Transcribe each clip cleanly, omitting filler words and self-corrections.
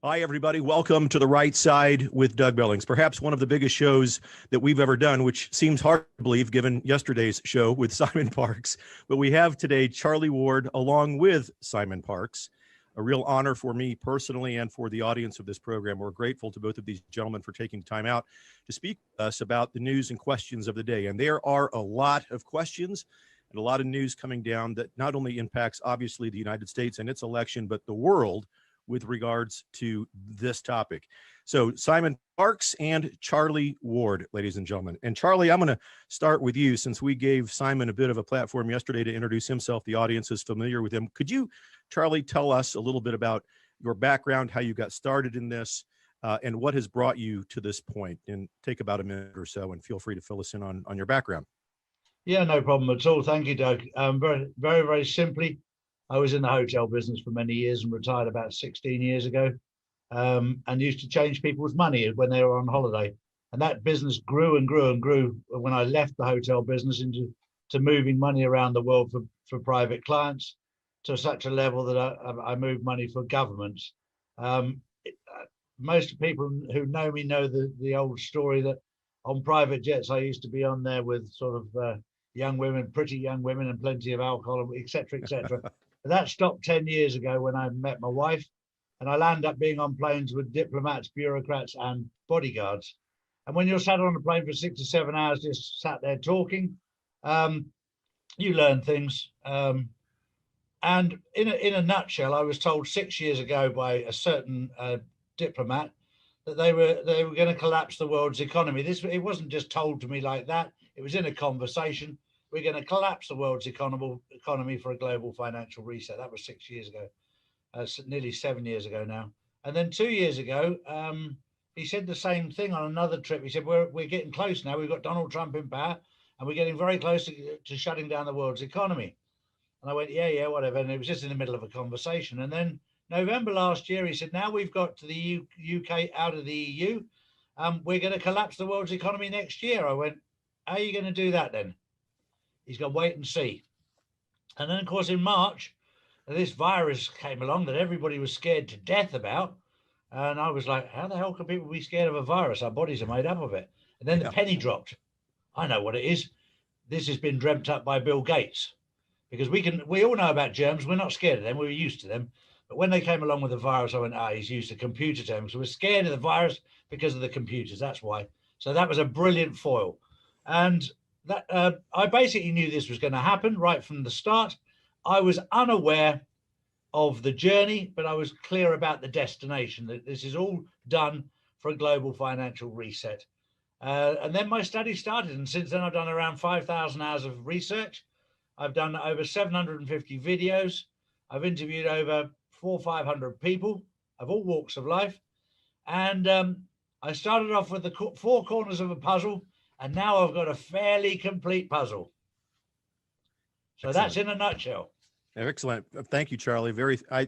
Hi, everybody. Welcome to The Right Side with Doug Billings, perhaps one of the biggest shows that we've ever done, which seems hard to believe given yesterday's show with Simon Parkes. But we have today Charlie Ward along with Simon Parkes. A real honor for me personally and for the audience of this program. We're grateful to both of these gentlemen for taking time out to speak to us about the news and questions of the day. And there are a lot of questions and a lot of news coming down that not only impacts, obviously, the United States and its election, but the world with regards to this topic. So Simon Parkes and Charlie Ward, ladies and gentlemen. And Charlie, I'm going to start with you since we gave Simon a bit of a platform yesterday to introduce himself. The audience is familiar with him. Could you, Charlie, tell us a little bit about your background, how you got started in this, and what has brought you to this point? And take about a minute or so and feel free to fill us in on your background. Yeah, no problem at all. Thank you, Doug. Very simply, I was in the hotel business for many years and retired about 16 years ago, and used to change people's money when they were on holiday. And that business grew and grew and grew when I left the hotel business into moving money around the world for private clients to such a level that I moved money for governments. Most people who know me know the old story that on private jets, I used to be on there with sort of young women, pretty young women, and plenty of alcohol, et cetera, et cetera. That stopped 10 years ago when I met my wife, and I landed up being on planes with diplomats, bureaucrats, and bodyguards. And when you're sat on a plane for 6 to 7 hours, just sat there talking, you learn things. And in a nutshell, I was told 6 years ago by a certain diplomat that they were going to collapse the world's economy. It wasn't just told to me like that. It was in a conversation. We're going to collapse the world's economy for a global financial reset. That was 6 years ago, nearly 7 years ago now. And then 2 years ago, he said the same thing on another trip. He said, we're getting close now. We've got Donald Trump in power, and we're getting very close to shutting down the world's economy. And I went, yeah, whatever. And it was just in the middle of a conversation. And then November last year, he said, now we've got to the UK out of the EU. We're going to collapse the world's economy next year. I went, how are you going to do that then? He's going to wait and see. And then, of course, in March, this virus came along that everybody was scared to death about. And I was like, how the hell can people be scared of a virus? Our bodies are made up of it. And then the penny dropped. I know what it is. This has been dreamt up by Bill Gates. Because we all know about germs. We're not scared of them. We're used to them. But when they came along with the virus, I went, he's used a computer term. So we're scared of the virus because of the computers. That's why. So that was a brilliant foil. And that I basically knew this was going to happen right from the start. I was unaware of the journey, but I was clear about the destination, that this is all done for a global financial reset. And then my study started. And since then, I've done around 5,000 hours of research. I've done over 750 videos. I've interviewed over 400 or 500 people of all walks of life. And I started off with the 4 corners of a puzzle, and now I've got a fairly complete puzzle. So Excellent. That's in a nutshell. Excellent. Thank you, Charlie. I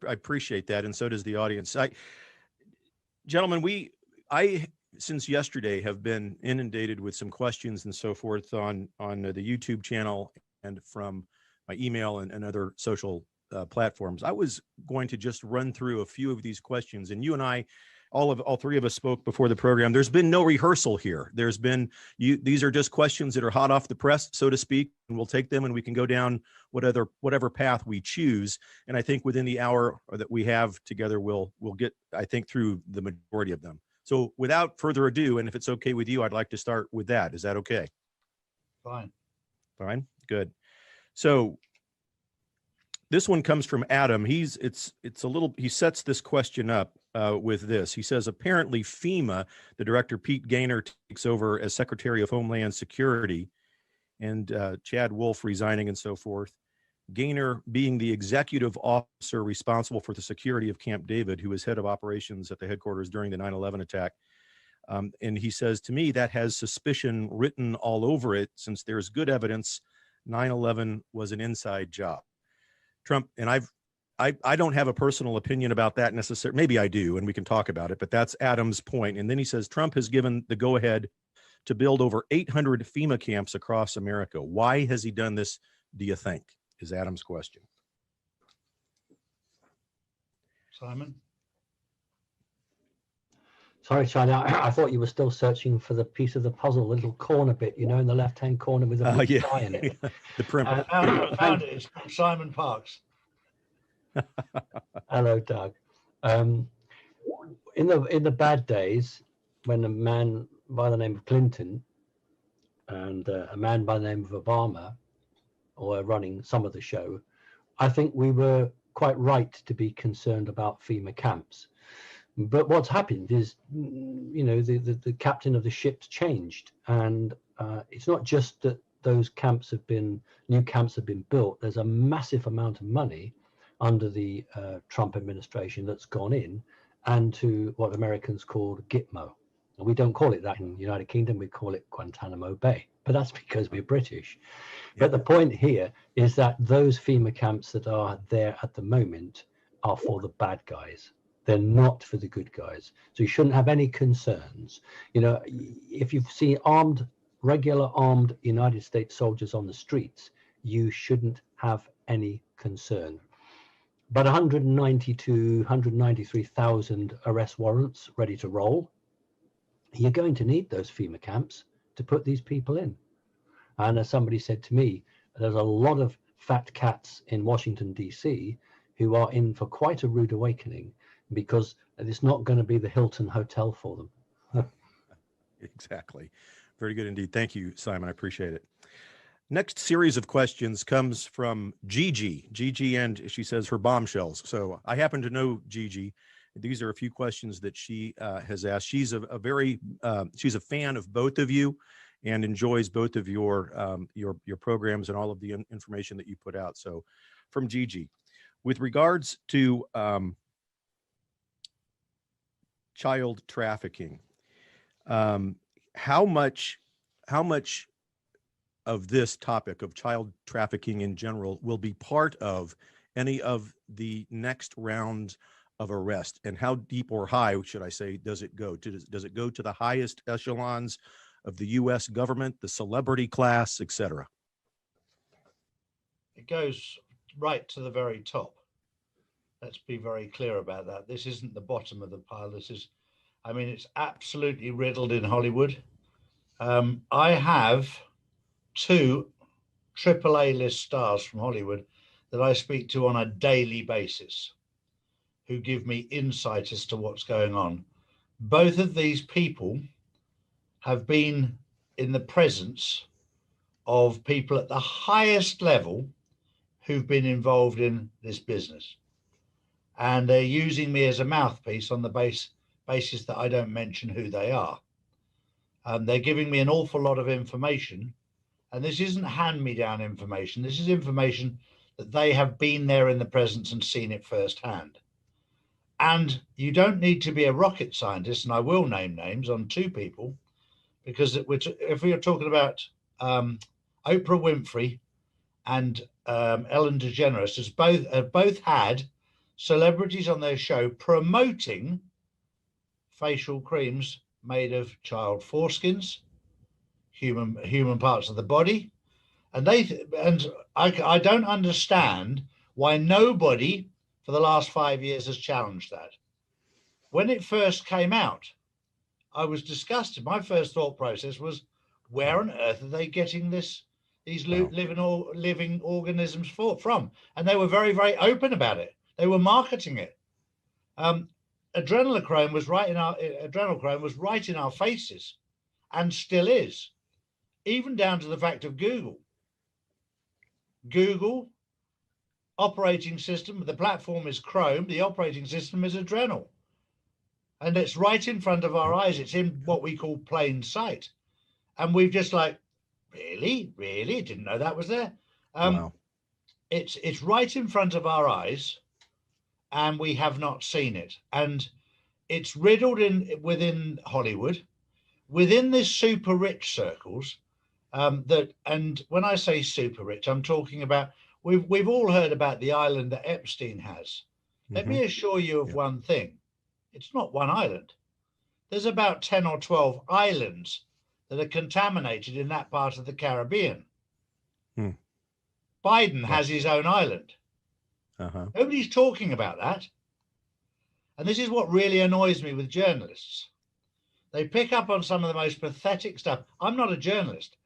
appreciate that, and so does the audience. Gentlemen, I since yesterday have been inundated with some questions and so forth on the YouTube channel and from my email and other social platforms. I was going to just run through a few of these questions, and you and I, all 3 of us spoke before the program. There's been no rehearsal here. These are just questions that are hot off the press, so to speak, and we'll take them and we can go down whatever path we choose. And I think within the hour that we have together, we'll get, I think, through the majority of them. So without further ado, and if it's okay with you, I'd like to start with that. Is that okay? Fine. Good. So this one comes from Adam. He sets this question up with this. He says, apparently FEMA, the director Pete Gaynor takes over as Secretary of Homeland Security, and Chad Wolf resigning and so forth. Gaynor being the executive officer responsible for the security of Camp David, who was head of operations at the headquarters during the 9/11 attack. And he says, to me, that has suspicion written all over it, since there's good evidence 9/11 was an inside job. Trump, and I don't have a personal opinion about that necessarily. Maybe I do, and we can talk about it, but that's Adam's point. And then he says, Trump has given the go-ahead to build over 800 FEMA camps across America. Why has he done this, do you think, is Adam's question. Simon? Sorry, Charlie, I thought you were still searching for the piece of the puzzle, the little corner bit, you know, in the left-hand corner with the blue Yeah, sky in it. the primer. I found it. It's called Simon Parks. Hello, Doug. In the bad days, when a man by the name of Clinton and a man by the name of Obama were running some of the show, I think we were quite right to be concerned about FEMA camps. But what's happened is, you know, the captain of the ship's changed, and it's not just that those camps have been, new camps have been built. There's a massive amount of money under the Trump administration that's gone in, and to what Americans call Gitmo. And we don't call it that in the United Kingdom, we call it Guantanamo Bay, but that's because we're British. Yep. But the point here is that those FEMA camps that are there at the moment are for the bad guys. They're not for the good guys. So you shouldn't have any concerns. You know, if you've seen regular armed United States soldiers on the streets, you shouldn't have any concern. But 193,000 arrest warrants ready to roll. You're going to need those FEMA camps to put these people in. And as somebody said to me, there's a lot of fat cats in Washington, D.C. who are in for quite a rude awakening, because it's not going to be the Hilton Hotel for them. Exactly. Very good indeed. Thank you, Simon. I appreciate it. Next series of questions comes from Gigi. Gigi, and she says her bombshells. So I happen to know Gigi. These are a few questions that she has asked. She's she's a fan of both of you and enjoys both of your programs and all of the information that you put out. So from Gigi, with regards to child trafficking, how much of this topic of child trafficking in general will be part of any of the next rounds of arrest, and how deep or high, should I say, does it go? Does it go to the highest echelons of the U.S. government, the celebrity class, etc.? It goes right to the very top. Let's be very clear about that. This isn't the bottom of the pile. This is, I mean, it's absolutely riddled in Hollywood. I have 2 AAA list stars from Hollywood that I speak to on a daily basis, who give me insight as to what's going on. Both of these people have been in the presence of people at the highest level who've been involved in this business. And they're using me as a mouthpiece on the basis that I don't mention who they are. They're giving me an awful lot of information. And this isn't hand-me-down information. This is information that they have been there in the presence and seen it firsthand. And you don't need to be a rocket scientist, and I will name names on 2 people, because if we are talking about Oprah Winfrey and Ellen DeGeneres, have both had celebrities on their show promoting facial creams made of child foreskins, human parts of the body, and I don't understand why nobody for the last 5 years has challenged that. When it first came out, I was disgusted. My first thought process was, where on earth are they getting these living organisms from? And they were very, very open about it. They were marketing it. Adrenochrome was right in our faces, and still is, even down to the fact of Google operating system. The platform is Chrome. The operating system is Adrenal. And it's right in front of our eyes. It's in what we call plain sight. And we've just like, really? Didn't know that was there. Wow. It's right in front of our eyes, and we have not seen it. And it's riddled within Hollywood, within this super rich circles. And when I say super rich, I'm talking about, we've all heard about the island that Epstein has. Let me assure you of one thing. It's not one island. There's about 10 or 12 islands that are contaminated in that part of the Caribbean. Biden has his own island. Nobody's talking about that. And this is what really annoys me with journalists. They pick up on some of the most pathetic stuff. I'm not a journalist.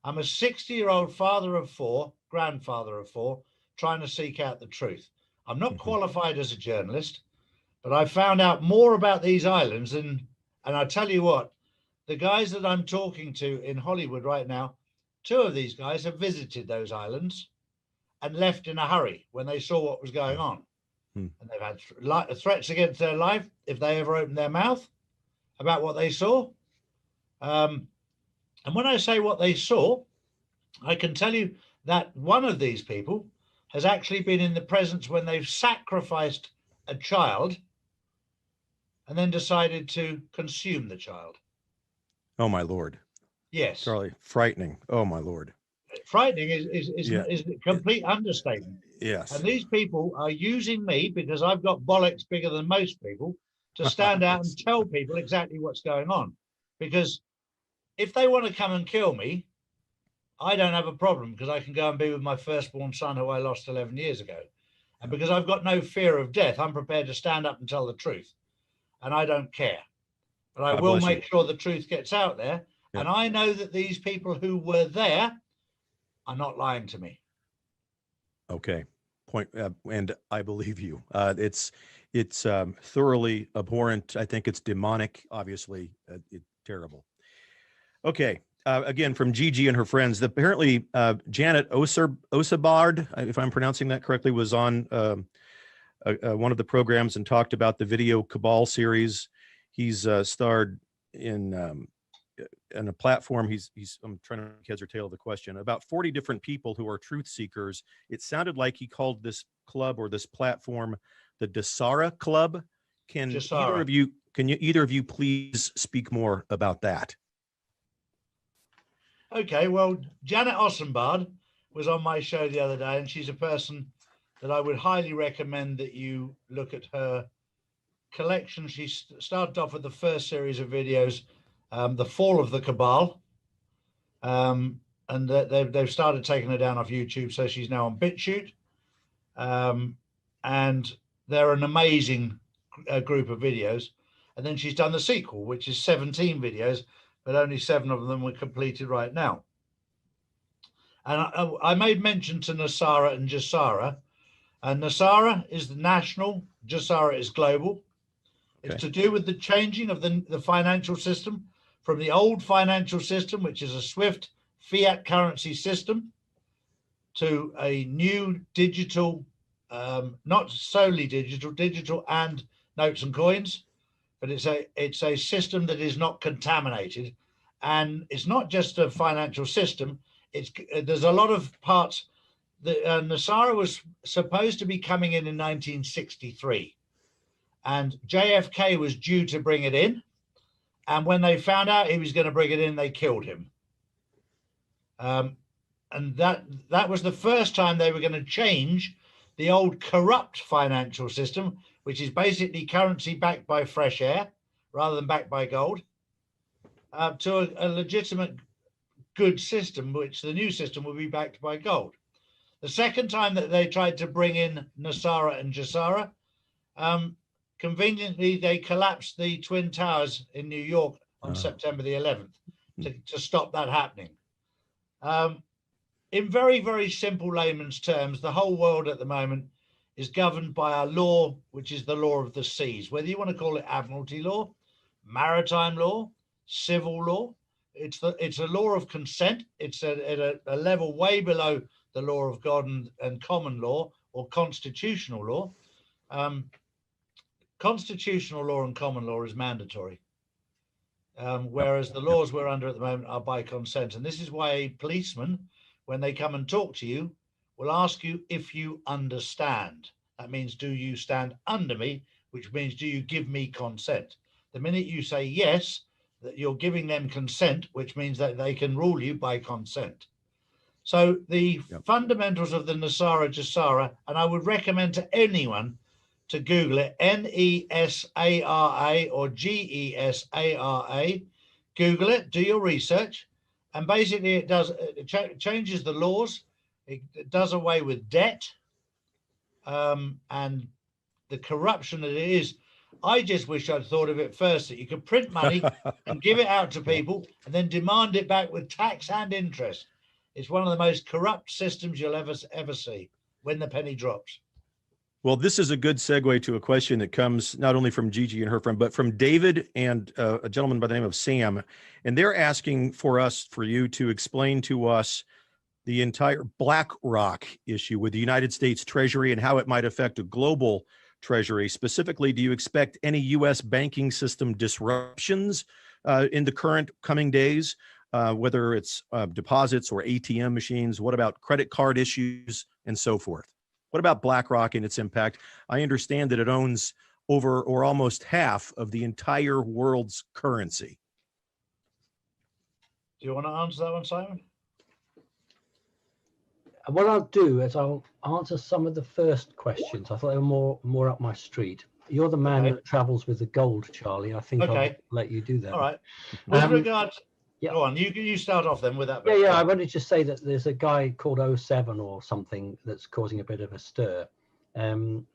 I'm a 60-year-old father of 4, grandfather of 4, trying to seek out the truth. I'm not qualified as a journalist, but I found out more about these islands. And I tell you what, the guys that I'm talking to in Hollywood right now, 2 of these guys have visited those islands and left in a hurry when they saw what was going on. And they've had threats against their life if they ever open their mouth about what they saw. And when I say what they saw, I can tell you that one of these people has actually been in the presence when they've sacrificed a child and then decided to consume the child. Oh, my Lord. Yes. Charlie, frightening. Oh, my Lord. Frightening is a complete understatement. Yes. And these people are using me, because I've got bollocks bigger than most people, to stand out and tell people exactly what's going on. Because if they want to come and kill me, I don't have a problem, because I can go and be with my firstborn son who I lost 11 years ago. And because I've got no fear of death, I'm prepared to stand up and tell the truth. And I don't care. But I will make sure the truth gets out there. Yeah. And I know that these people who were there are not lying to me. Okay. Point. And I believe you. It's thoroughly abhorrent. I think it's demonic, obviously. Terrible. Okay. Again, from Gigi and her friends, apparently Janet Osabard, if I'm pronouncing that correctly, was on one of the programs and talked about the Video Cabal series. He's starred in a platform. I'm trying to catch her tail of the question. About 40 different people who are truth seekers. It sounded like he called this club or this platform the Dasara Club. Can either of you please speak more about that? Okay, well, Janet Ossenbard was on my show the other day, and she's a person that I would highly recommend that you look at her collection. She started off with the first series of videos, The Fall of the Cabal, and they've started taking her down off YouTube, so she's now on BitChute, and they're an amazing group of videos. And then she's done the sequel, which is 17 videos, but only 7 of them were completed right now. And I made mention to Nasara and Jasara. And Nasara is the national, Jasara is global. Okay. It's to do with the changing of the financial system from the old financial system, which is a SWIFT fiat currency system, to a new digital, not solely digital and notes and coins, but it's a system that is not contaminated. And it's not just a financial system. There's a lot of parts. Nasara was supposed to be coming in 1963, and JFK was due to bring it in. And when they found out he was going to bring it in, they killed him. And that was the first time they were going to change the old corrupt financial system, which is basically currency backed by fresh air rather than backed by gold, to a legitimate good system, which the new system will be backed by gold. The second time that they tried to bring in Nasara and Jasara, conveniently, they collapsed the Twin Towers in New York on September the 11th to stop that happening. In very, very simple layman's terms, the whole world at the moment is governed by a law, which is the law of the seas, whether you want to call it admiralty law, maritime law, civil law. It's a law of consent. It's at a level way below the law of God and common law or constitutional law. Constitutional law and common law is mandatory, whereas the laws we're under at the moment are by consent. And this is why a policeman, when they come and talk to you, will ask you if you understand. That means, do you stand under me? Which means, do you give me consent? The minute you say yes, that you're giving them consent, which means that they can rule you by consent. So the fundamentals of the Nasara Jasara, and I would recommend to anyone to Google it, Nesara or Gesara. Google it, do your research, and basically it changes the laws. It does away with debt and the corruption that it is. I just wish I'd thought of it first, that you could print money and give it out to people and then demand it back with tax and interest. It's one of the most corrupt systems you'll ever see, when the penny drops. Well, this is a good segue to a question that comes not only from Gigi and her friend, but from David and a gentleman by the name of Sam. And they're asking for you to explain to us the entire BlackRock issue with the United States Treasury and how it might affect a global Treasury. Specifically, do you expect any U.S. banking system disruptions in the current coming days, whether it's deposits or ATM machines? What about credit card issues and so forth? What about BlackRock and its impact? I understand that it owns over or almost half of the entire world's currency. Do you want to answer that one, Simon? What I'll do is I'll answer some of the first questions. I thought they were more up my street. You're the man that travels with the gold, Charlie. I think I'll let you do that. All right. With regards, go on. You start off then with that. Yeah. I wanted to say that there's a guy called 07 or something that's causing a bit of a stir, and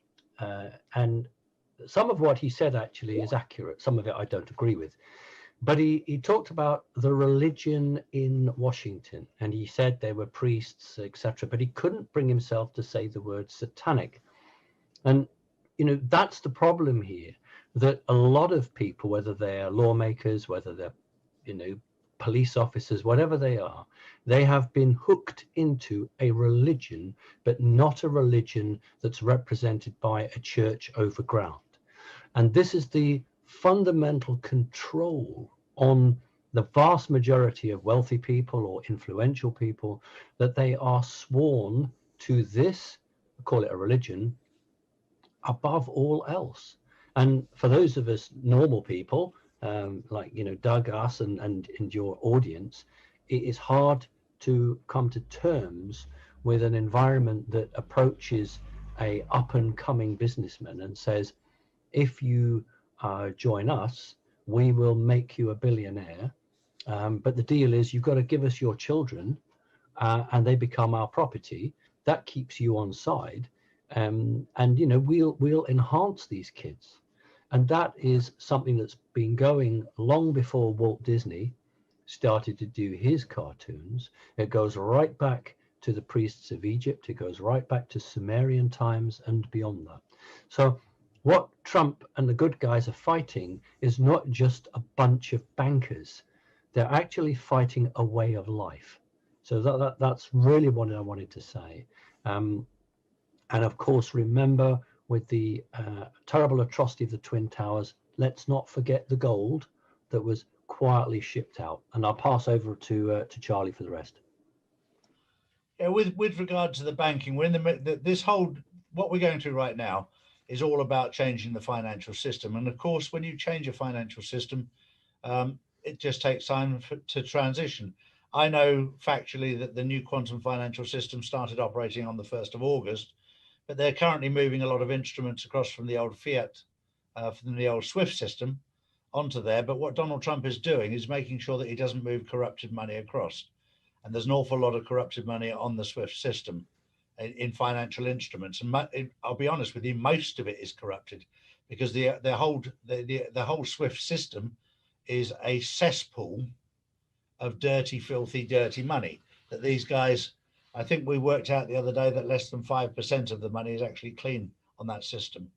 some of what he said actually is accurate. Some of it I don't agree with. But he talked about the religion in Washington, and he said there were priests, etc. But he couldn't bring himself to say the word satanic. And, that's the problem here, that a lot of people, whether they're lawmakers, whether they're, police officers, whatever they have been hooked into a religion, but not a religion that's represented by a church overground. And this is the fundamental control on the vast majority of wealthy people or influential people, that they are sworn to this, call it a religion, above all else. And for those of us normal people, like Doug, us, and your audience, it is hard to come to terms with an environment that approaches a up-and-coming businessman and says, if you join us, we will make you a billionaire, but the deal is you've got to give us your children, and they become our property. That keeps you on side, and we'll enhance these kids. And that is something that's been going long before Walt Disney started to do his cartoons. It goes right back to the priests of Egypt. It goes right back to Sumerian times and beyond that. So what Trump and the good guys are fighting is not just a bunch of bankers. They're actually fighting a way of life. So that's really what I wanted to say. And of course, remember, with the terrible atrocity of the Twin Towers, let's not forget the gold that was quietly shipped out. And I'll pass over to Charlie for the rest. Yeah, with regard to the banking, we're in this whole, what we're going through right now is all about changing the financial system. And of course, when you change a financial system, it just takes time to transition. I know factually that the new quantum financial system started operating on the 1st of August, but they're currently moving a lot of instruments across from the old fiat, from the old SWIFT system onto there. But what Donald Trump is doing is making sure that he doesn't move corrupted money across. And there's an awful lot of corrupted money on the SWIFT system in financial instruments. And I'll be honest with you, most of it is corrupted, because the whole SWIFT system is a cesspool of dirty, filthy, dirty money that these guys, I think we worked out the other day that less than 5% of the money is actually clean on that system.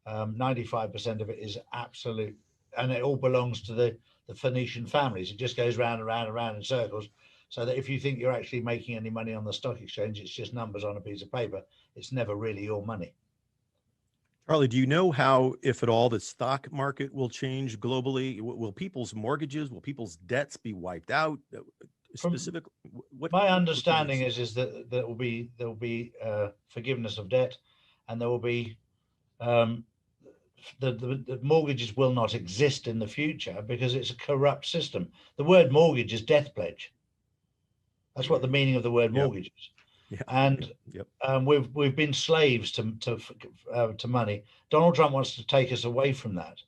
95% of it is absolute, and it all belongs to the Phoenician families. It just goes round and round and round in circles, so that if you think you're actually making any money on the stock exchange, it's just numbers on a piece of paper. It's never really your money. Charlie, do you know how, if at all, the stock market will change globally? Will people's mortgages, will people's debts be wiped out? Specifically, my understanding is that there will be forgiveness of debt, and there will be the mortgages will not exist in the future because it's a corrupt system. The word mortgage is death pledge. That's what the meaning of the word mortgage is. Yeah. And we've been slaves to money. Donald Trump wants to take us away from that,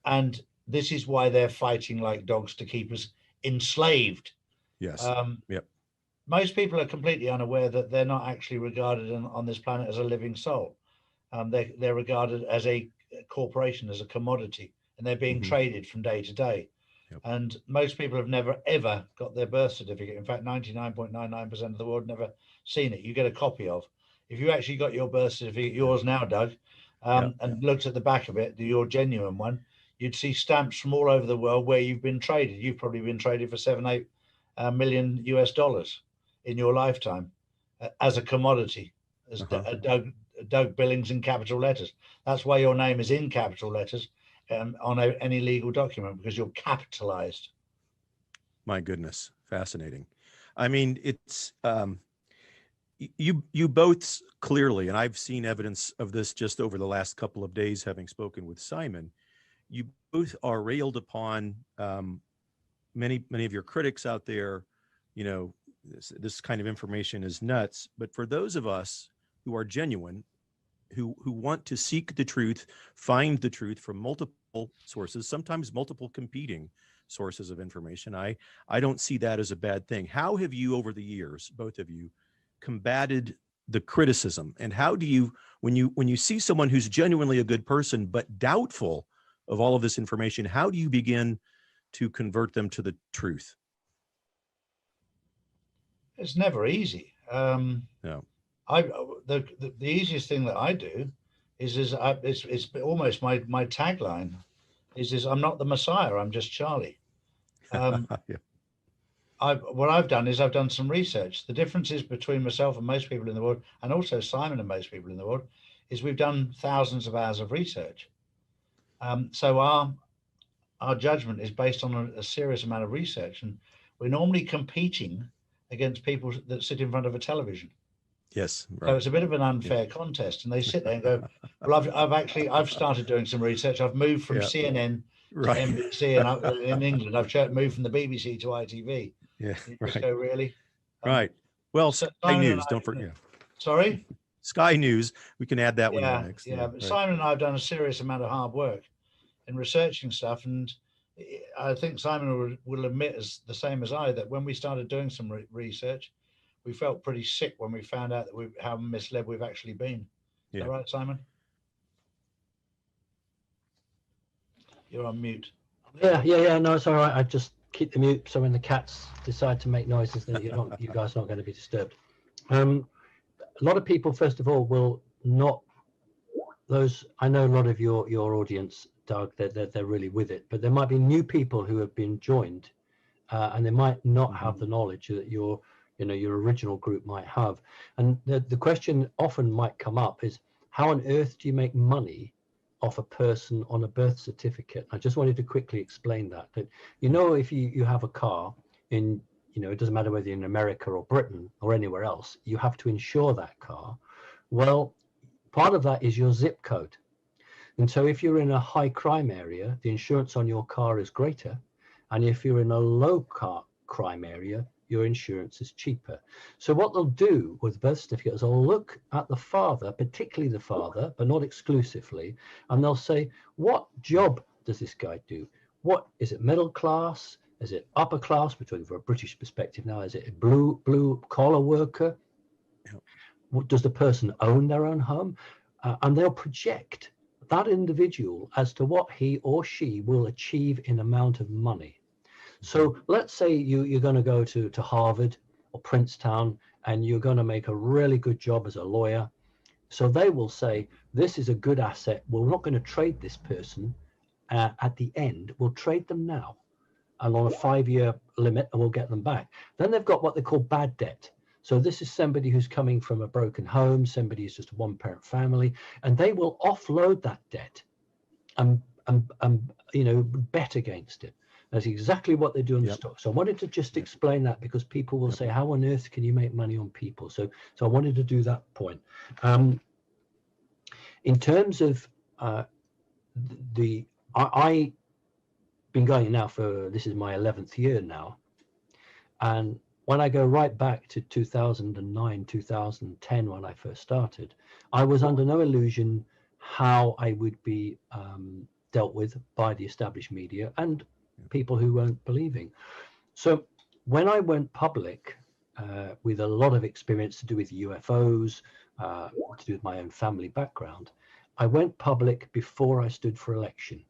and this is why they're fighting like dogs to keep us enslaved. Yes. Most people are completely unaware that they're not actually regarded on this planet as a living soul. They're regarded as a corporation, as a commodity, and they're being Mhm. traded from day to day. Yep. And most people have never ever got their birth certificate. In fact, 99.99% of the world never seen it. You get a copy of. If you actually got your birth certificate, yours now, Doug, Yep. and looked at the back of it, your genuine one, you'd see stamps from all over the world where you've been traded. You've probably been traded for 7-8 million US dollars in your lifetime as a commodity, as Doug Billings in capital letters. That's why your name is in capital letters on any legal document, because you're capitalized. My goodness, fascinating. I mean, it's you both clearly, and I've seen evidence of this just over the last couple of days, having spoken with Simon. You both are railed upon. Many of your critics out there, you know, this kind of information is nuts. But for those of us who are genuine, who want to seek the truth, find the truth from multiple sources, sometimes multiple competing sources of information, I don't see that as a bad thing. How have you, over the years, both of you, combated the criticism? And how do you, when you see someone who's genuinely a good person but doubtful of all of this information, how do you begin to convert them to the truth? It's never easy. No. The easiest thing that I do is it's almost my tagline is I'm not the Messiah, I'm just Charlie. Yeah. What I've done is I've done some research. The differences between myself and most people in the world, and also Simon and most people in the world, is we've done thousands of hours of research. So our judgment is based on a serious amount of research, and we're normally competing against people that sit in front of a television. Yes, right. So it's a bit of an unfair contest, and they sit there and go, "Well, I've started doing some research. I've moved from CNN to NBC, and in England, I've moved from the BBC to ITV." Yeah, You just go, really? Right. Well, so Sky Simon News, don't forget. Sorry? Sky News, we can add that one in the mix. Yeah. But right. Simon and I have done a serious amount of hard work in researching stuff, and I think Simon will admit the same as I, that when we started doing some research, we felt pretty sick when we found out that how misled we've actually been. Is that right, Simon? You're on mute. Yeah. No, it's all right. I just keep the mute so when the cats decide to make noises, that you guys are not going to be disturbed. A lot of people, first of all, will not. I know a lot of your audience, Doug, they're really with it, but there might be new people who have been joined, and they might not have the knowledge that your original group might have. And the question often might come up is, how on earth do you make money off a person on a birth certificate? I just wanted to quickly explain that if you have a car in, it doesn't matter whether you're in America or Britain or anywhere else, you have to insure that car. Well, part of that is your zip code. And so if you're in a high crime area, the insurance on your car is greater. And if you're in a low crime area, your insurance is cheaper. So what they'll do with birth certificates, they'll look at the father, particularly the father, but not exclusively, and they'll say, what job does this guy do? What is it, middle class? Is it upper class? We're talking from a British perspective now. Is it a blue collar worker? Yep. Does the person own their own home? And they'll project that individual as to what he or she will achieve in amount of money. So let's say you're going to go to Harvard or Princeton, and you're going to make a really good job as a lawyer. So they will say, this is a good asset. We're not going to trade this person at the end. We'll trade them now and on a 5-year limit, and we'll get them back. Then they've got what they call bad debt. So this is somebody who's coming from a broken home, somebody who's just a one-parent family, and they will offload that debt and bet against it. That's exactly what they do in the stock. So I wanted to just explain that, because people will say, how on earth can you make money on people? So I wanted to do that point. In terms of I've been going now this is my 11th year now. And when I go right back to 2009, 2010, when I first started, I was under no illusion how I would be dealt with by the established media and people who weren't believing. So when I went public with a lot of experience to do with UFOs, to do with my own family background, I went public before I stood for election.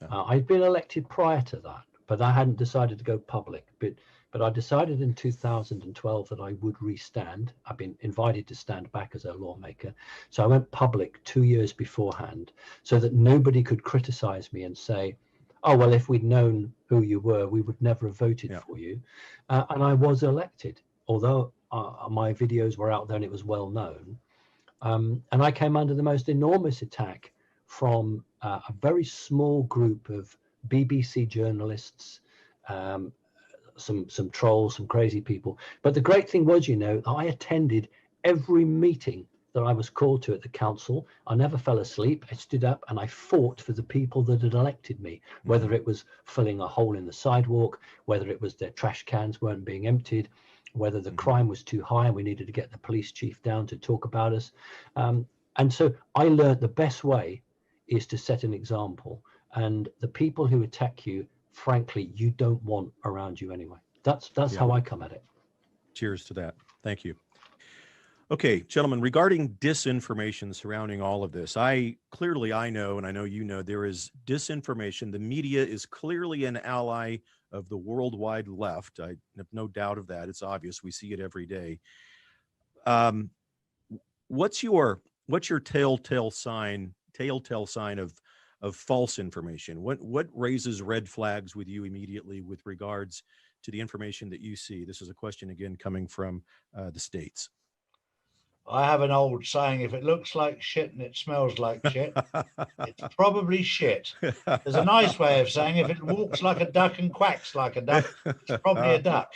I'd been elected prior to that, but I hadn't decided to go public. But I decided in 2012 that I would restand. I've been invited to stand back as a lawmaker. So I went public 2 years beforehand so that nobody could criticize me and say, oh, well, if we'd known who you were, we would never have voted for you. And I was elected, although my videos were out there and it was well known. And I came under the most enormous attack from a very small group of BBC journalists, some trolls, some crazy people. But the great thing was, I attended every meeting that I was called to at the council. I never fell asleep. I stood up and I fought for the people that had elected me, whether it was filling a hole in the sidewalk, whether it was their trash cans weren't being emptied, whether the crime was too high and we needed to get the police chief down to talk about us. And so I learned the best way is to set an example. And the people who attack you, frankly, you don't want around you anyway. That's how I come at it. Cheers to that. Thank you. Okay, gentlemen, regarding disinformation surrounding all of this, I know, and I know you know, there is disinformation. The media is clearly an ally of the worldwide left. I have no doubt of that. It's obvious. We see it every day. What's your telltale sign of false information? What raises red flags with you immediately with regards to the information that you see? This is a question again coming from the States. I have an old saying: if it looks like shit and it smells like shit, it's probably shit. There's a nice way of saying if it walks like a duck and quacks like a duck, it's probably a duck.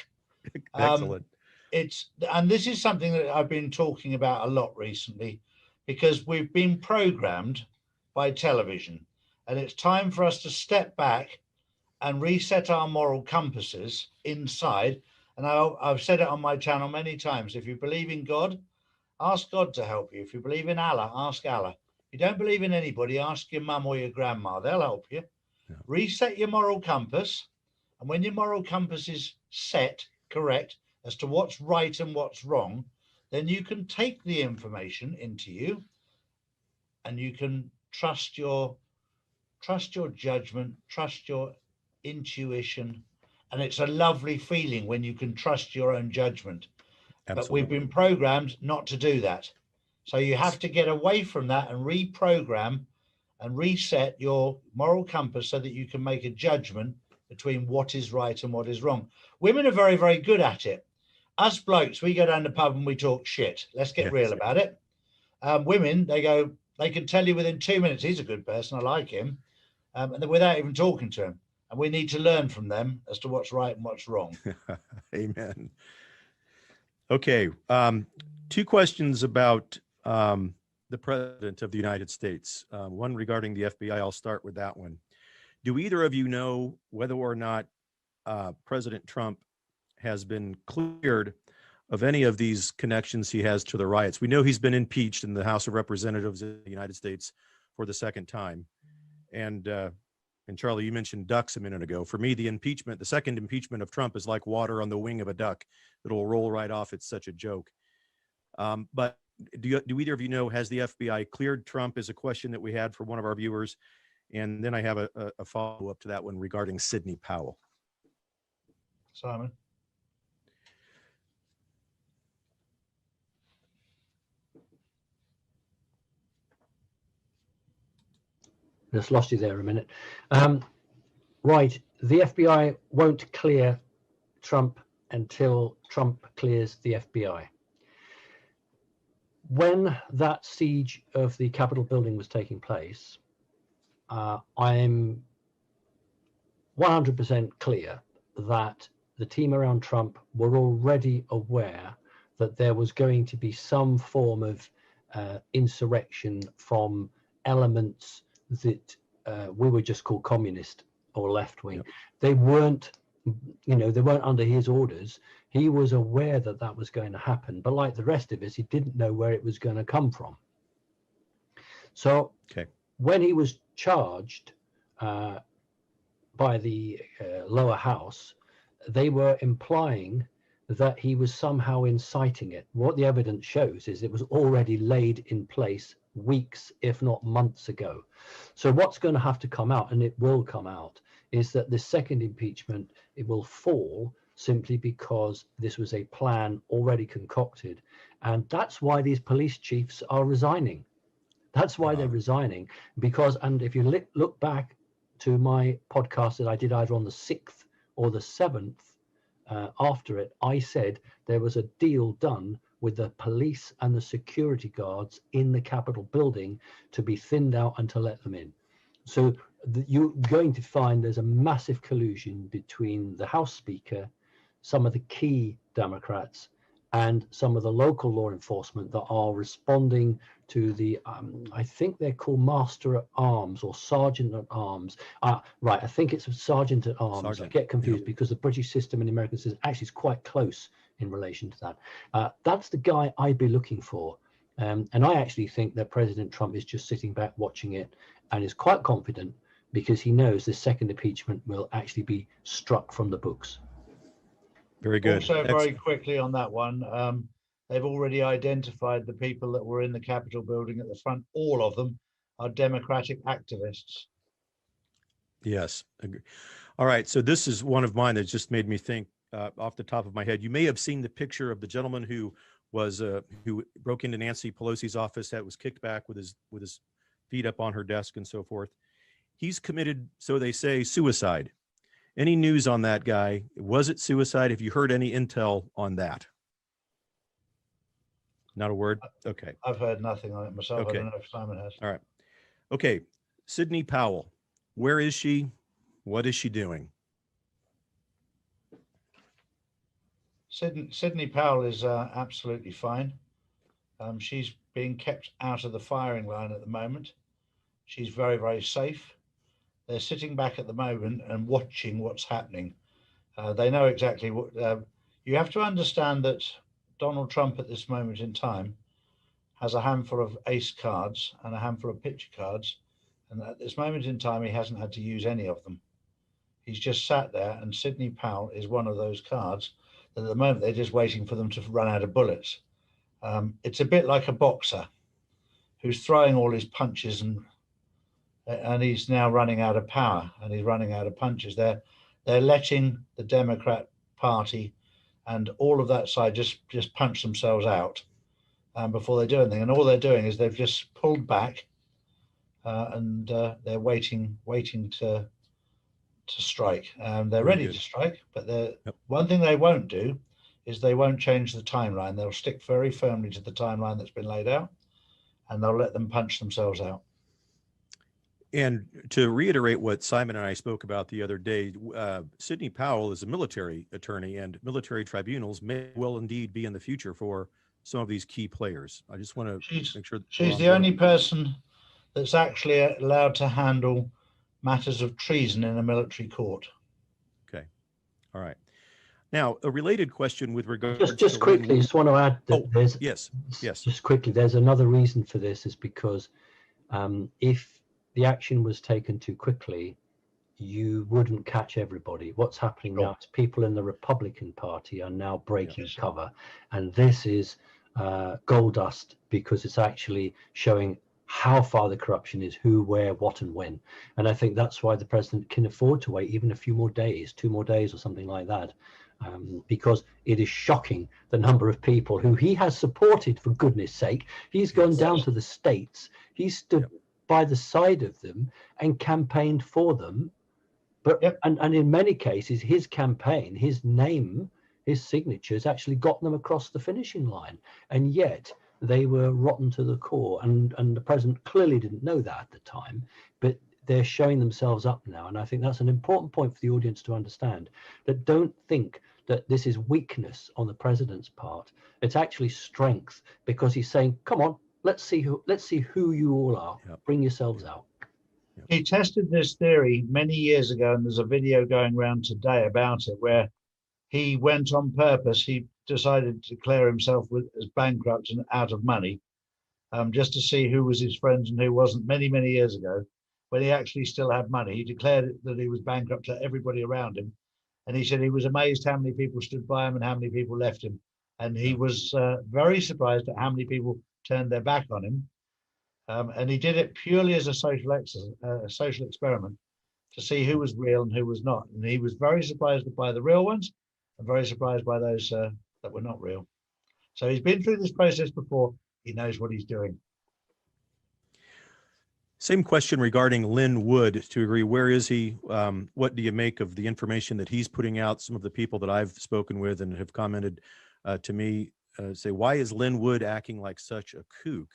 Excellent. And this is something that I've been talking about a lot recently, because we've been programmed by television, and it's time for us to step back and reset our moral compasses inside. And I've said it on my channel many times: if you believe in God, ask God to help you. If you believe in Allah, ask Allah. If you don't believe in anybody, ask your mum or your grandma. They'll help you. Yeah. Reset your moral compass. And when your moral compass is set correct as to what's right and what's wrong, then you can take the information into you and you can trust your judgment, trust your intuition. And it's a lovely feeling when you can trust your own judgment. Absolutely. But we've been programmed not to do that. So you have to get away from that and reprogram and reset your moral compass so that you can make a judgment between what is right and what is wrong. Women are very, very good at it. Us blokes, we go down the pub and we talk shit. Let's get real about it. Women, they can tell you within 2 minutes, he's a good person, I like him, and without even talking to him. And we need to learn from them as to what's right and what's wrong. Amen. Okay, 2 questions about the President of the United States. One regarding the FBI. I'll start with that one. Do either of you know whether or not President Trump has been cleared of any of these connections he has to the riots? We know he's been impeached in the House of Representatives of the United States for the second time. And Charlie, you mentioned ducks a minute ago. For me, the second impeachment of Trump is like water on the wing of a duck. It'll roll right off. It's such a joke. But do either of you know, has the FBI cleared Trump, is a question that we had for one of our viewers. And then I have a follow-up to that one regarding Sidney Powell. Simon. Just lost you there a minute. Right, the FBI won't clear Trump until Trump clears the FBI. When that siege of the Capitol building was taking place, I'm 100% clear that the team around Trump were already aware that there was going to be some form of insurrection from elements that we would just call communist or left wing. Yep. They weren't under his orders. He was aware that that was going to happen, but like the rest of us, he didn't know where it was going to come from. So when he was charged by the lower house, they were implying that he was somehow inciting it. What the evidence shows is it was already laid in place weeks, if not months ago. So what's going to have to come out, and it will come out, is that the second impeachment, it will fall simply because this was a plan already concocted. And that's why these police chiefs are resigning. That's why they're resigning, because, and if you look back to my podcast that I did either on the 6th or the 7th, after it, I said there was a deal done with the police and the security guards in the Capitol building to be thinned out and to let them in. So you're going to find there's a massive collusion between the House Speaker, some of the key Democrats, and some of the local law enforcement that are responding to the, I think they're called Master at Arms or Sergeant at Arms. Right, I think it's a Sergeant at Arms. Sergeant. I get confused because the British system and the American system actually is quite close in relation to that. That's the guy I'd be looking for. And I actually think that President Trump is just sitting back watching it and is quite confident because he knows the second impeachment will actually be struck from the books. Very good. Also, very quickly on that one, they've already identified the people that were in the Capitol building at the front. All of them are Democratic activists. Yes. All right. So this is one of mine that just made me think off the top of my head. You may have seen the picture of the gentleman who was who broke into Nancy Pelosi's office, that was kicked back with his feet up on her desk and so forth. He's committed, so they say, suicide. Any news on that guy? Was it suicide? Have you heard any intel on that? Not a word? Okay. I've heard nothing on it myself. Okay. I don't know if Simon has. All right. Okay. Sidney Powell. Where is she? What is she doing? Sidney Powell is absolutely fine. She's being kept out of the firing line at the moment. She's very, very safe. They're sitting back at the moment and watching what's happening. They know exactly what. You have to understand that Donald Trump at this moment in time has a handful of ace cards and a handful of picture cards. And at this moment in time, he hasn't had to use any of them. He's just sat there, and Sidney Powell is one of those cards that at the moment they're just waiting for them to run out of bullets. It's a bit like a boxer who's throwing all his punches and he's now running out of power and he's running out of punches. They're letting the Democrat Party and all of that side just punch themselves out before they do anything. And all they're doing is they've just pulled back and they're waiting to strike. They're ready to strike, but one thing they won't do is they won't change the timeline. They'll stick very firmly to the timeline that's been laid out, and they'll let them punch themselves out. And to reiterate what Simon and I spoke about the other day, Sidney Powell is a military attorney, and military tribunals may well indeed be in the future for some of these key players. I just want to make sure. She's the only person that's actually allowed to handle matters of treason in a military court. Okay. All right. Now, a related question with regard just quickly, just want to add that there's yes. Just quickly, there's another reason for this, is because if the action was taken too quickly, you wouldn't catch everybody. What's happening now is people in the Republican Party are now breaking cover, and this is gold dust, because it's actually showing how far the corruption is, who, where, what, and when. And I think that's why the president can afford to wait even a few more days, 2 more days or something like that, because it is shocking the number of people who he has supported, for goodness sake. He's gone down to the states, he's stood by the side of them and campaigned for them. But and in many cases, his campaign, his name, his signatures actually got them across the finishing line. And yet they were rotten to the core. And the president clearly didn't know that at the time, but they're showing themselves up now. And I think that's an important point for the audience to understand, that don't think that this is weakness on the president's part. It's actually strength, because he's saying, come on, let's see who you all are. Bring yourselves out. He tested this theory many years ago, and there's a video going around today about it, where he went on purpose. He decided to declare himself as bankrupt and out of money, just to see who was his friends and who wasn't. Many years ago, when he actually still had money, he declared that he was bankrupt to everybody around him, And he said he was amazed how many people stood by him and how many people left him. And he was very surprised at how many people turned their back on him. And he did it purely as a social experiment to see who was real and who was not. And he was very surprised by the real ones and very surprised by those that were not real. So he's been through this process before. He knows what he's doing. Same question regarding Lynn Wood, to agree. Where is he? What do you make of the information that he's putting out? Some of the people that I've spoken with and have commented to me say, why is Lynn Wood acting like such a kook?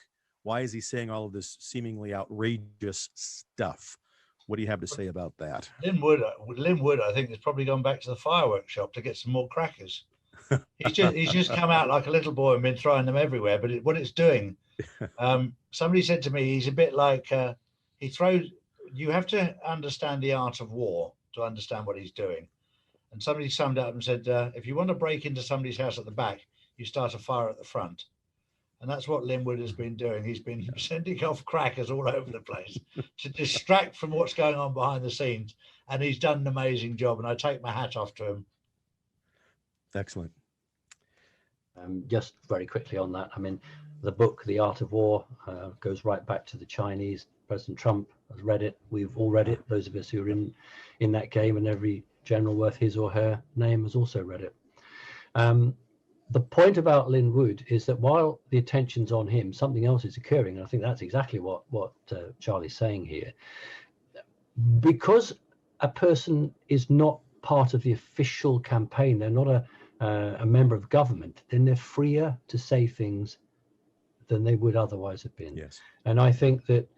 Why is he saying all of this seemingly outrageous stuff? What do you have to say about that? Lynn Wood, I think, has probably gone back to the fireworks shop to get some more crackers. He's just come out like a little boy and been throwing them everywhere. But what it's doing, somebody said to me, he's a bit like he throws. You have to understand the art of war to understand what he's doing. And somebody summed up and said, if you want to break into somebody's house at the back, you start a fire at the front. And that's what Lynn Wood has been doing. He's been sending off crackers all over the place to distract from what's going on behind the scenes. And he's done an amazing job. And I take my hat off to him. Excellent. Just very quickly on that, I mean, the book, The Art of War, goes right back to the Chinese. President Trump has read it. We've all read it. Those of us who are in that game, and every general worth his or her name has also read it. The point about Lynn Wood is that while the attention's on him, something else is occurring. And I think that's exactly what Charlie's saying here. Because a person is not part of the official campaign, they're not a member of government, then they're freer to say things than they would otherwise have been. Yes. And I think that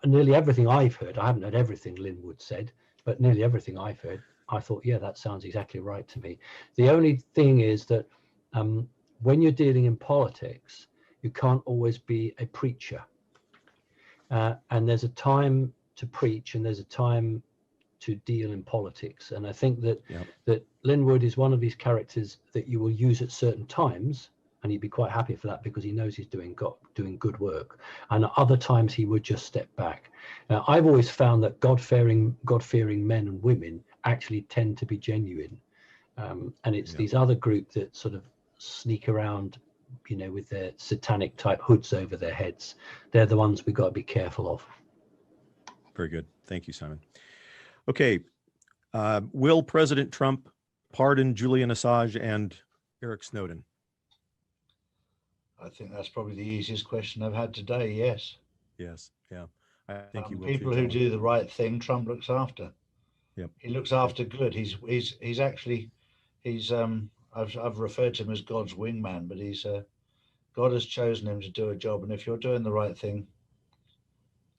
nearly everything I've heard, I haven't heard everything Lynn Wood said, but nearly everything I've heard, I thought, yeah, that sounds exactly right to me. The only thing is that when you're dealing in politics, you can't always be a preacher. And there's a time to preach and there's a time to deal in politics. And I think that that Lynn Wood is one of these characters that you will use at certain times, and he'd be quite happy for that because he knows he's doing good work. And at other times he would just step back. Now, I've always found that God-fearing men and women actually tend to be genuine. And it's these other group that sort of sneak around, you know, with their satanic type hoods over their heads. They're the ones we've got to be careful of. Very good. Thank you, Simon. Okay. Will President Trump pardon Julian Assange and Eric Snowden? I think that's probably the easiest question I've had today. Yes. Yes. Yeah. I think he will. People who do the right thing, Trump looks after. Yep. He looks after good. He's I've referred to him as God's wingman, but God has chosen him to do a job. And if you're doing the right thing,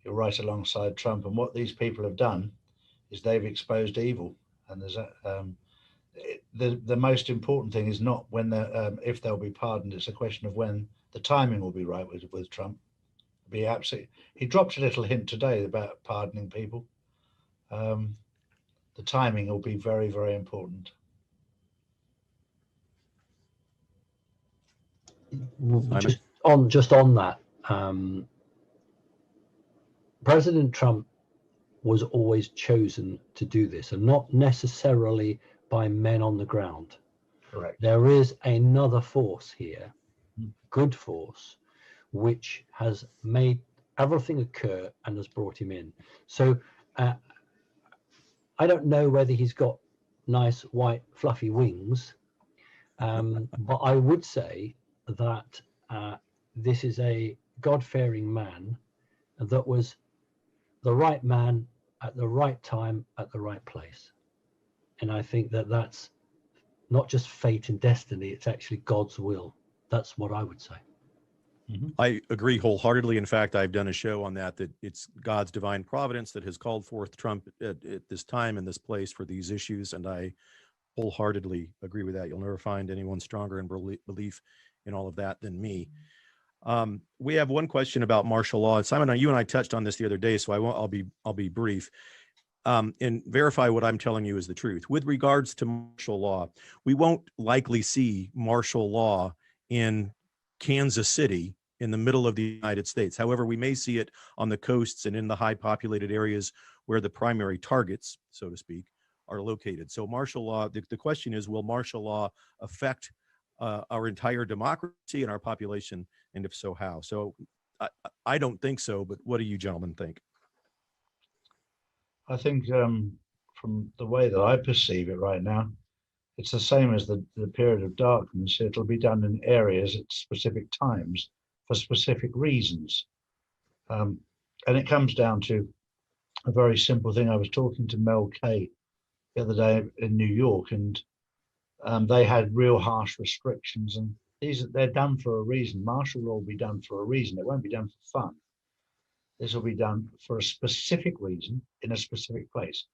you're right alongside Trump. And what these people have done is they've exposed evil. And there's the most important thing is not when if they'll be pardoned. It's a question of when the timing will be right with Trump. He dropped a little hint today about pardoning people. The timing will be very, very important. Just on that, President Trump was always chosen to do this, and not necessarily by men on the ground. Correct. There is another force here, good force, which has made everything occur and has brought him in. So I don't know whether he's got nice white fluffy wings, but I would say that this is a God-fearing man that was the right man at the right time at the right place. And I think that that's not just fate and destiny, it's actually God's will. That's what I would say. Mm-hmm. I agree wholeheartedly. In fact, I've done a show on that it's God's divine providence that has called forth Trump at this time and this place for these issues. And I wholeheartedly agree with that. You'll never find anyone stronger in belief in all of that than me. We have one question about martial law. Simon, you and I touched on this the other day, so I'll be brief. And verify what I'm telling you is the truth. With regards to martial law, we won't likely see martial law in Kansas City in the middle of the United States. However, we may see it on the coasts and in the high populated areas where the primary targets, so to speak, are located. So martial law, the question is, will martial law affect our entire democracy and our population? And if so, how? So I don't think so, but what do you gentlemen think? I think from the way that I perceive it right now, it's the same as the period of darkness. It'll be done in areas at specific times for specific reasons. And it comes down to a very simple thing. I was talking to Mel K the other day in New York, and they had real harsh restrictions, and they're done for a reason. Martial law will be done for a reason. It won't be done for fun. This will be done for a specific reason in a specific place.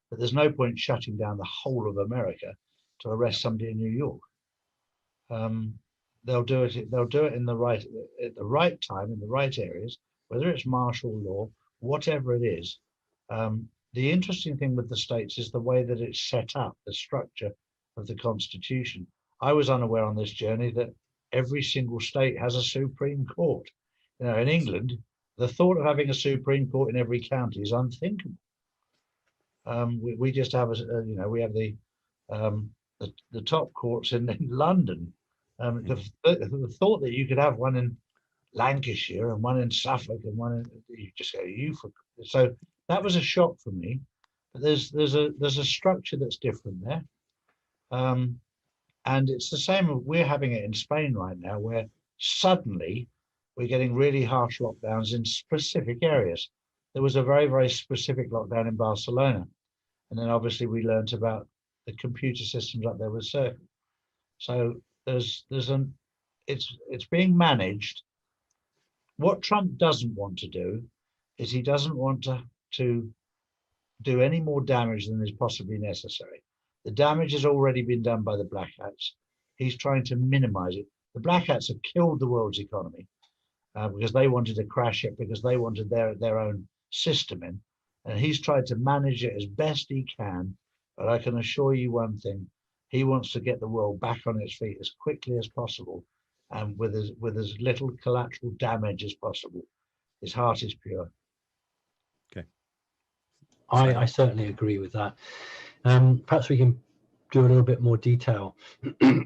But there's no point shutting down the whole of America to arrest somebody in New York. They'll do it. They'll do it at the right time in the right areas, whether it's martial law, whatever it is. The interesting thing with the states is the way that it's set up, the structure of the Constitution. I was unaware on this journey that every single state has a Supreme Court. You know, in England, the thought of having a Supreme Court in every county is unthinkable. We just have we have the top courts in London. The thought that you could have one in Lancashire and one in Suffolk and one in, you just go, so that was a shock for me. But there's a structure that's different there. And it's the same, we're having it in Spain right now, where suddenly we're getting really harsh lockdowns in specific areas. There was a very, very specific lockdown in Barcelona. And then obviously we learned about the computer systems up there with Circle. So it's being managed. What Trump doesn't want to do is he doesn't want to do any more damage than is possibly necessary. The damage has already been done by the Black Hats. He's trying to minimize it. The Black Hats have killed the world's economy because they wanted to crash it, because they wanted their own system in. And he's tried to manage it as best he can. But I can assure you one thing, he wants to get the world back on its feet as quickly as possible and with as little collateral damage as possible. His heart is pure. Okay. I certainly agree with that. Perhaps we can do a little bit more detail.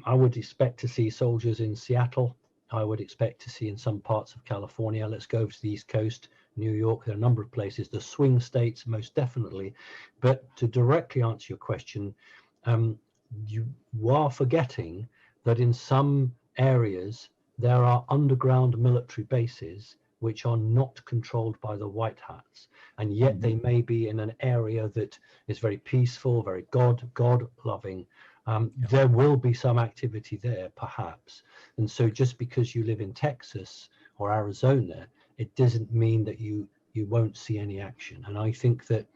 I would expect to see soldiers in Seattle. I would expect to see in some parts of California. Let's go over to the East Coast, New York. There are a number of places, the swing states, most definitely. But to directly answer your question, you are forgetting that in some areas there are underground military bases which are not controlled by the White Hats, and yet they may be in an area that is very peaceful, very God-loving. There will be some activity there, perhaps. And so just because you live in Texas or Arizona, it doesn't mean that you won't see any action. And I think that,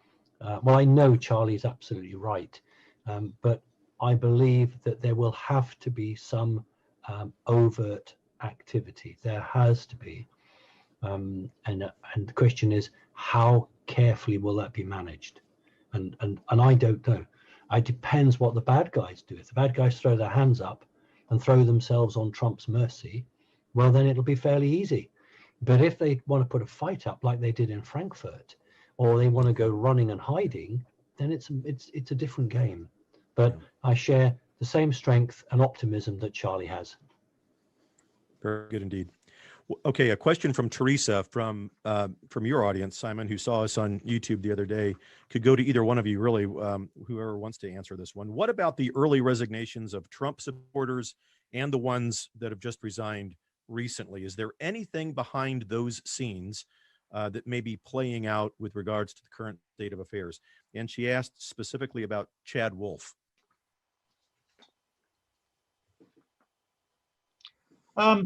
I know Charlie is absolutely right, but I believe that there will have to be some overt activity. There has to be. And the question is, how carefully will that be managed? And I don't know. It depends what the bad guys do. If the bad guys throw their hands up and throw themselves on Trump's mercy, well, then it'll be fairly easy. But if they want to put a fight up like they did in Frankfurt, or they want to go running and hiding, then it's a different game. But I share the same strength and optimism that Charlie has. Very good indeed. Okay, a question from Teresa from your audience, Simon, who saw us on YouTube the other day. Could go to either one of you, really, whoever wants to answer this one. What about the early resignations of Trump supporters and the ones that have just resigned recently? Is there anything behind those scenes that may be playing out with regards to the current state of affairs? And she asked specifically about Chad Wolf. I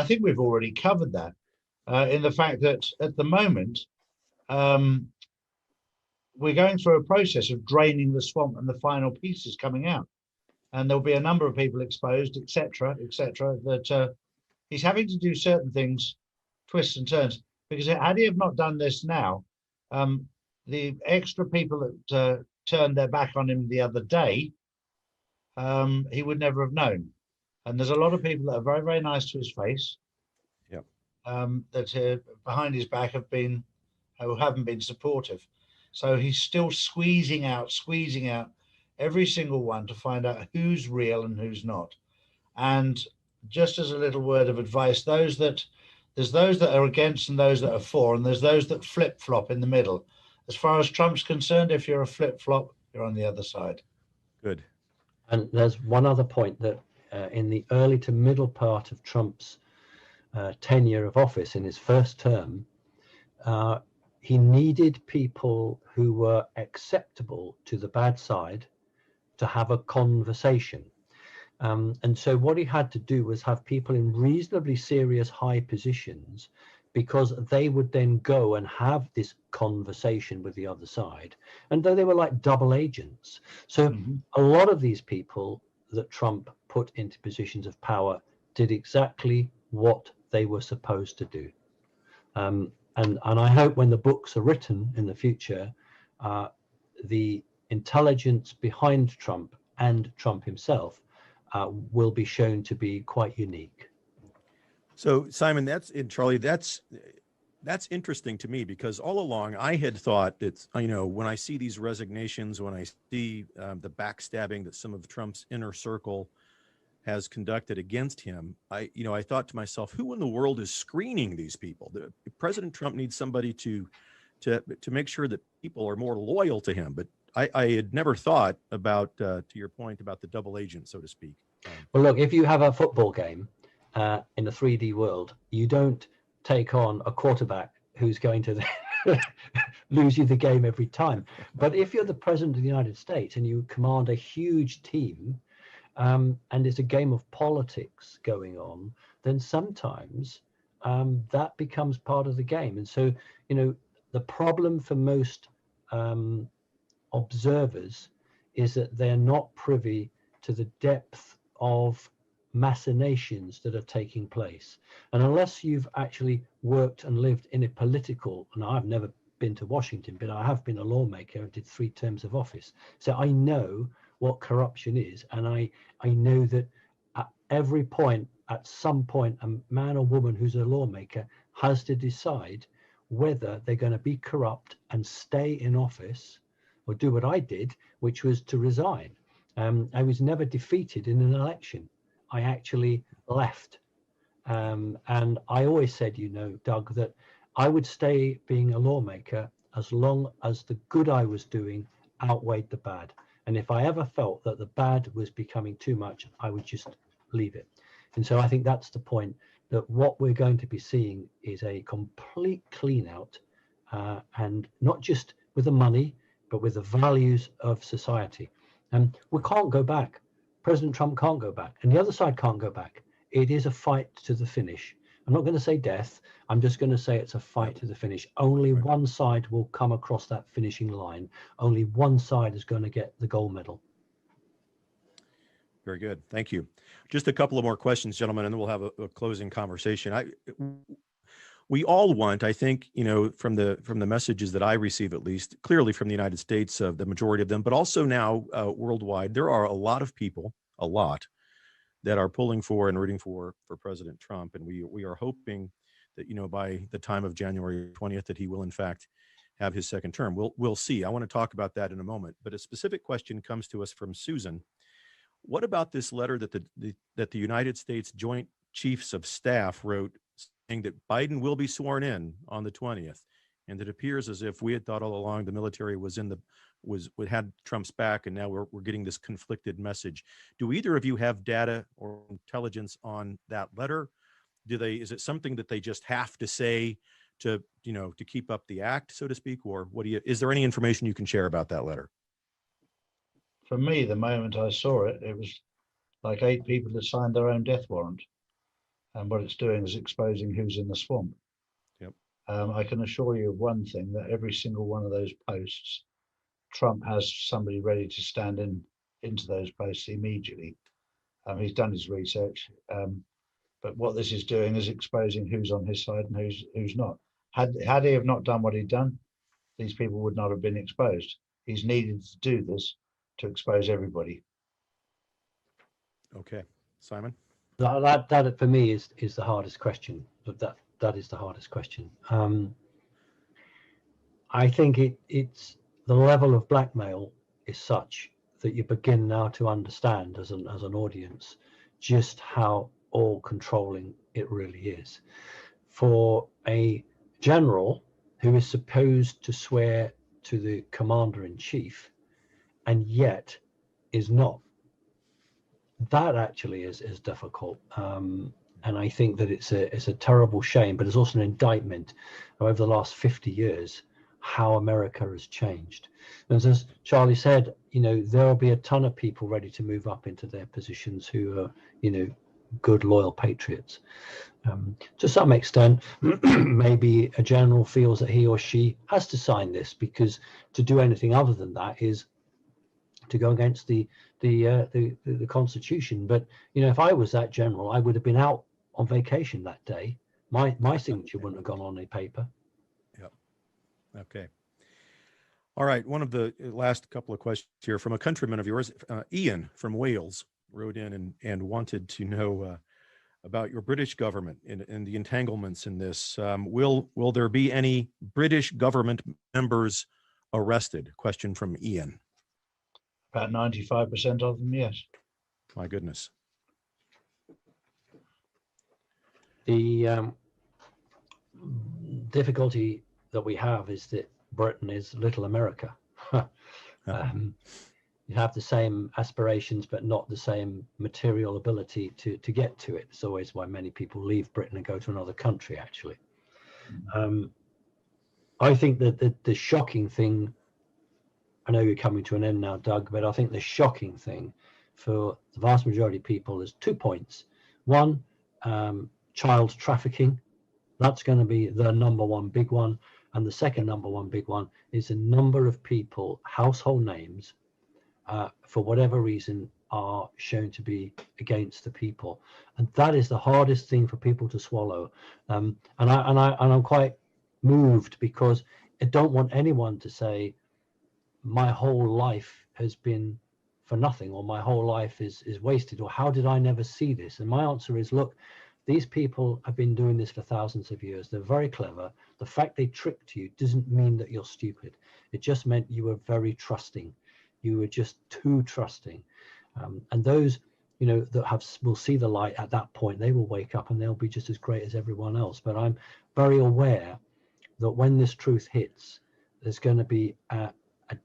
think we've already covered that in the fact that at the moment we're going through a process of draining the swamp and the final pieces coming out, and there'll be a number of people exposed, etc., that he's having to do certain things, twists and turns, because had he have not done this now, the extra people that turned their back on him the other day, he would never have known. And there's a lot of people that are very, very nice to his face. Yep. That behind his back who haven't been supportive. So he's still squeezing out every single one to find out who's real and who's not. And just as a little word of advice, there's those that are against and those that are for, and there's those that flip-flop in the middle. As far as Trump's concerned, if you're a flip-flop, you're on the other side. Good. And there's one other point that in the early to middle part of Trump's tenure of office in his first term, he needed people who were acceptable to the bad side to have a conversation. And so what he had to do was have people in reasonably serious high positions, because they would then go and have this conversation with the other side. And though they were like double agents. So a lot of these people that Trump put into positions of power did exactly what they were supposed to do. And I hope when the books are written in the future, the intelligence behind Trump and Trump himself will be shown to be quite unique. So Simon, Charlie, that's interesting to me, because all along I had thought that, when I see these resignations, when I see the backstabbing that some of Trump's inner circle has conducted against him, I thought to myself, who in the world is screening these people? President Trump needs somebody to make sure that people are more loyal to him. But I had never thought about, to your point about the double agent, so to speak. Well, look, if you have a football game in a 3D world, you don't take on a quarterback who's going to lose you the game every time. But if you're the president of the United States and you command a huge team, and it's a game of politics going on, then sometimes that becomes part of the game. And so, the problem for most observers is that they're not privy to the depth of machinations that are taking place. And unless you've actually worked and lived in a political, and I've never been to Washington, but I have been a lawmaker and did 3 terms of office. So I know what corruption is. And I know that at every point, at some point, a man or woman who's a lawmaker has to decide whether they're going to be corrupt and stay in office or do what I did, which was to resign. I was never defeated in an election. I actually left. And I always said, Doug, that I would stay being a lawmaker as long as the good I was doing outweighed the bad. And if I ever felt that the bad was becoming too much, I would just leave it. And so I think that's the point, that what we're going to be seeing is a complete clean out, and not just with the money, but with the values of society. And we can't go back. President Trump can't go back, and the other side can't go back. It is a fight to the finish. I'm not going to say death. I'm just going to say it's a fight to the finish. Only one side will come across that finishing line. Only one side is going to get the gold medal. Very good. Thank you. Just a couple of more questions, gentlemen, and then we'll have a closing conversation. We all want, I think, from the messages that I receive, at least clearly from the United States, the majority of them, but also now worldwide, there are a lot of people, that are pulling for and rooting for President Trump. And we are hoping that, by the time of January 20th, that he will in fact have his second term. We'll see. I want to talk about that in a moment. But a specific question comes to us from Susan. What about this letter that the United States Joint Chiefs of Staff wrote, saying that Biden will be sworn in on the 20th, and it appears as if we had thought all along the military had Trump's back, and now we're getting this conflicted message. Do either of you have data or intelligence on that letter? Is it something that they just have to say to keep up the act, so to speak, or is there any information you can share about that letter? For me, the moment I saw it, it was like 8 people that signed their own death warrant. And what it's doing is exposing who's in the swamp. Yep. I can assure you of one thing, that every single one of those posts, Trump has somebody ready to stand into those posts immediately. He's done his research. But what this is doing is exposing who's on his side and who's not. Had he have not done what he'd done, these people would not have been exposed. He's needed to do this to expose everybody. Okay. Simon? That for me is the hardest question. That is the hardest question. I think it's the level of blackmail is such that you begin now to understand as an audience just how all controlling it really is. For a general who is supposed to swear to the commander in chief and yet is not, that actually is difficult. And I think that it's a terrible shame, but it's also an indictment over the last 50 years how America has changed. And as Charlie said, you know, there'll be a ton of people ready to move up into their positions who are, you know, good, loyal patriots. To some extent, maybe a general feels that he or she has to sign this, because to do anything other than that is to go against the Constitution. But you know, if I was that general, I would have been out on vacation that day. My signature wouldn't have gone on a paper. Yep. Okay. All right. One of the last couple of questions here from a countryman of yours, Ian from Wales, wrote in and wanted to know about your British government and the entanglements in this. Will there be any British government members arrested? Question from Ian. About 95% of them, yes. My goodness. The difficulty that we have is that Britain is little America. You have the same aspirations, but not the same material ability to get to it. It's always why many people leave Britain and go to another country, actually. I think that the shocking thing, I know you're coming to an end now, Doug, but I think the shocking thing for the vast majority of people is 2 points. One, child trafficking. That's going to be the number one big one. And the second number one big one is a number of people, household names, for whatever reason, are shown to be against the people, and that is the hardest thing for people to swallow. And I'm quite moved, because I don't want anyone to say my whole life has been for nothing, or my whole life is wasted, or how did I never see this? And my answer is, look, these people have been doing this for thousands of years. They're very clever. The fact they tricked you doesn't mean that you're stupid. It just meant you were very trusting. You were just too trusting. And those, you know, that will see the light at that point, they will wake up and they'll be just as great as everyone else. But I'm very aware that when this truth hits, there's going to be a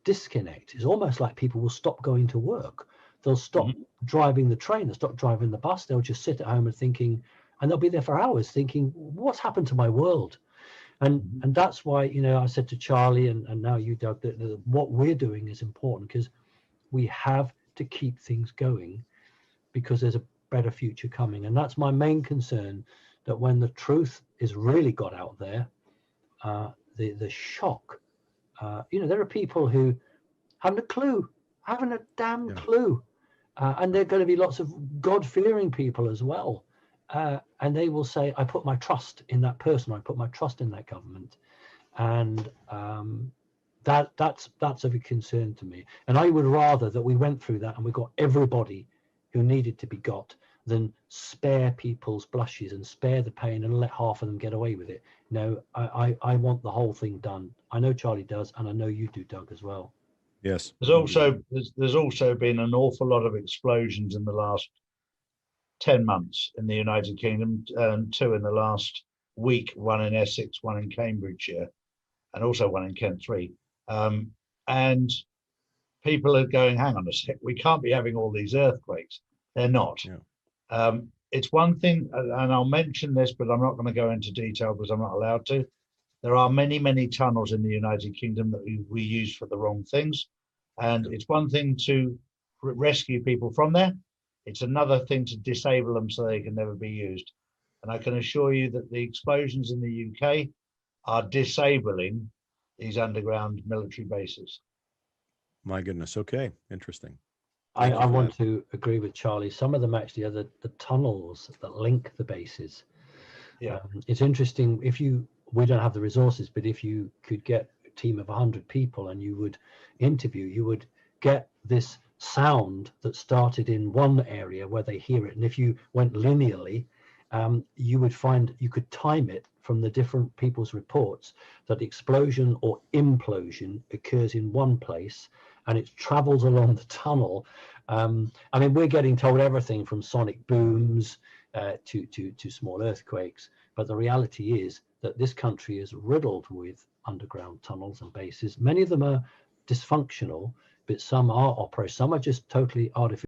disconnect. It's almost like people will stop going to work. They'll stop driving the train, they'll stop driving the bus. They'll just sit at home and thinking, and they'll be there for hours thinking, what's happened to my world? And that's why, you know, I said to Charlie and now you, Doug, that what we're doing is important, because we have to keep things going, because there's a better future coming. And that's my main concern, that when the truth is really got out there, the shock, you know, there are people who haven't a damn clue. And there are going to be lots of God-fearing people as well. And they will say, I put my trust in that person, I put my trust in that government. And that's of a concern to me. And I would rather that we went through that and we got everybody who needed to be got, than spare people's blushes and spare the pain and let half of them get away with it. No, I want the whole thing done. I know Charlie does, and I know you do, Doug, as well. Yes. There's also been an awful lot of explosions in the last 10 months in the United Kingdom, and 2 in the last week, 1 in Essex, 1 in Cambridgeshire, and also 1 in Kent 3. And people are going, hang on a sec, we can't be having all these earthquakes. They're not. Yeah. It's one thing, and I'll mention this, but I'm not going to go into detail because I'm not allowed to. There are many, many tunnels in the United Kingdom that we use for the wrong things. And it's one thing to rescue people from there. It's another thing to disable them so they can never be used. And I can assure you that the explosions in the UK are disabling these underground military bases. My goodness. Okay. Interesting. I want to agree with Charlie. Some of them actually are the tunnels that link the bases. Yeah. It's interesting, we don't have the resources, but if you could get a team of 100 people and you would interview, you would get this sound that started in one area where they hear it. And if you went linearly you would find you could time it from the different people's reports that explosion or implosion occurs in one place and it travels along the tunnel. I mean, we're getting told everything from sonic booms to small earthquakes, but the reality is that this country is riddled with underground tunnels and bases. Many of them are dysfunctional, but some are operational. Some are just totally artificial.